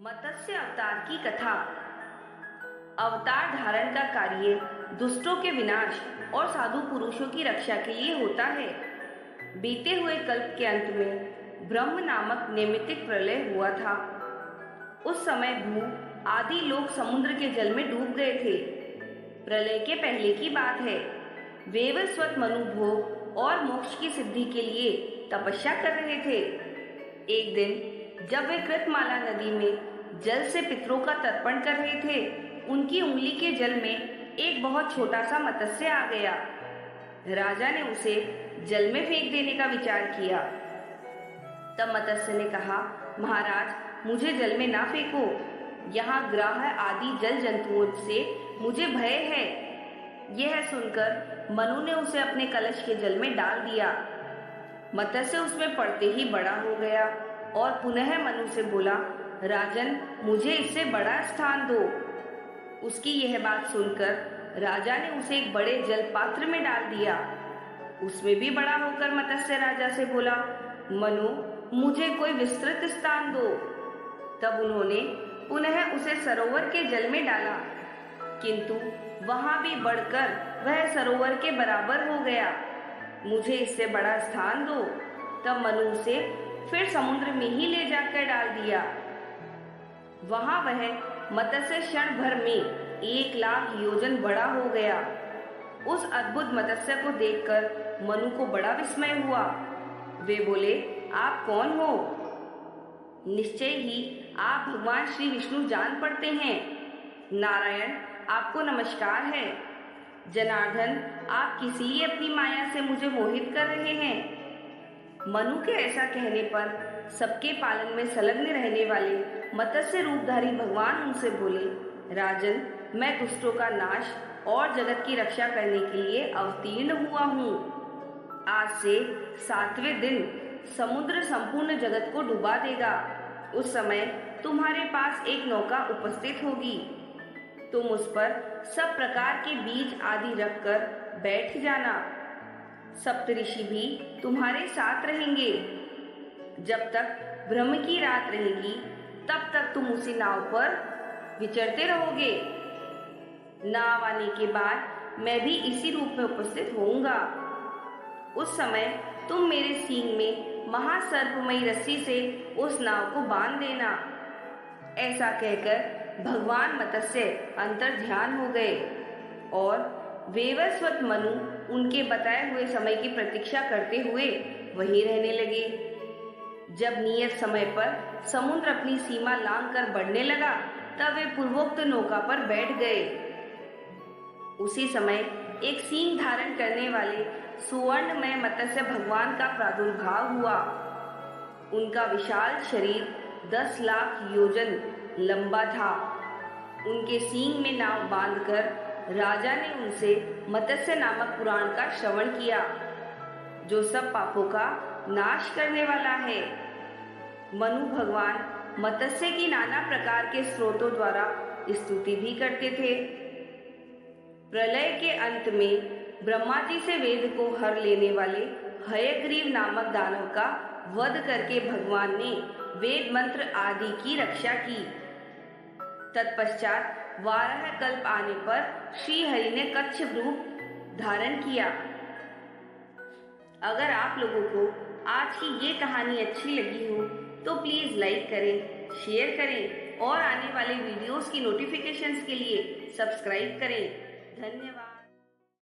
मत्स्य अवतार की कथा। अवतार धारण का कार्य दुष्टों के विनाश और साधु पुरुषों की रक्षा के लिए होता है। बीते हुए कल्प के अंत में ब्रह्म नामक नैमित्तिक प्रलय हुआ था। उस समय भू आदि लोग समुद्र के जल में डूब गए थे। प्रलय के पहले की बात है। वेवस्वत मनु भोग और मोक्ष की सिद्धि के लिए तपस्या कर रहे थे। एक दिन जब वे कृतमाला नदी में जल से पितरों का तर्पण कर रहे थे, उनकी उंगली के जल में एक बहुत छोटा सा मत्स्य आ गया। राजा ने उसे जल में फेंक देने का विचार किया। तब मत्स्य ने कहा, महाराज, मुझे जल में ना फेंको, यहाँ ग्राह आदि जल जंतुओं से मुझे भय है। यह सुनकर मनु ने उसे अपने कलश के जल में डाल दिया। मत्स्य उसमें पड़ते ही बड़ा हो गया और पुनः मनु से बोला, राजन, मुझे इससे बड़ा स्थान दो। उसकी यह बात सुनकर राजा ने उसे एक बड़े जल पात्र में डाल दिया। उसमें भी बड़ा होकर मत्स्य राजा से बोला, मनु, मुझे कोई विस्तृत स्थान दो। तब उन्होंने पुनः उसे सरोवर के जल में डाला, किंतु वहां भी बढ़कर वह सरोवर के बराबर हो गया। मुझे इससे बड़ा स्थान दो। तब मनु उसे फिर समुद्र में ही ले जाकर डाल दिया। वहां वह मत्स्य क्षण भर में 1,00,000 योजन बड़ा हो गया। उस अद्भुत मत्स्य को देखकर मनु को बड़ा विस्मय हुआ। वे बोले, आप कौन हो? निश्चय ही आप भगवान श्री विष्णु जान पड़ते हैं। नारायण, आपको नमस्कार है। जनार्दन, आप किसी अपनी माया से मुझे मोहित कर रहे हैं। मनु के ऐसा कहने पर सबके पालन में संलग्न रहने वाले मत्स्य रूपधारी भगवान उनसे बोले, राजन, मैं दुष्टों का नाश और जगत की रक्षा करने के लिए अवतीर्ण हुआ हूँ। आज से 7वें दिन समुद्र संपूर्ण जगत को डुबा देगा। उस समय तुम्हारे पास एक नौका उपस्थित होगी। तुम उस पर सब प्रकार के बीज आदि रखकर बैठ जाना। सप्तऋषि भी तुम्हारे साथ रहेंगे। जब तक ब्रह्म की रात रहेगी, तब तक तुम उसी नाव पर विचरते रहोगे। नाव आने के बाद मैं भी इसी रूप में उपस्थित होऊंगा। उस समय तुम मेरे सींग में महासर्पमयी रस्सी से उस नाव को बांध देना। ऐसा कहकर भगवान मत्स्य अंतर ध्यान हो गए और वेवस्वत मनु उनके बताए हुए समय की प्रतीक्षा करते हुए वहीं रहने लगे। जब नियत समय पर समुद्र अपनी सीमा लांघकर बढ़ने लगा, तब वे पूर्वोक्त नौका पर बैठ गए। उसी समय एक सींग धारण करने वाले सुवर्णमय मत्स्य भगवान का प्रादुर्भाव हुआ। उनका विशाल शरीर 10,00,000 योजन लंबा था। उनके सींग में नाव बांधकर राजा ने उनसे मत्स्य नामक पुराण का श्रवण किया, जो सब पापों का नाश करने वाला है। मनु भगवान मत्स्य की नाना प्रकार के स्रोतों द्वारा स्तुति भी करते थे। प्रलय के अंत में ब्रह्मा जी से वेद को हर लेने वाले हयग्रीव नामक दानव का वध करके भगवान ने वेद मंत्र आदि की रक्षा की। तत्पश्चात 12 कल्प आने पर श्री हरि ने कच्छप रूप धारण किया। अगर आप लोगों को आज की ये कहानी अच्छी लगी हो तो प्लीज लाइक करें, शेयर करें और आने वाले वीडियोस की नोटिफिकेशंस के लिए सब्सक्राइब करें। धन्यवाद।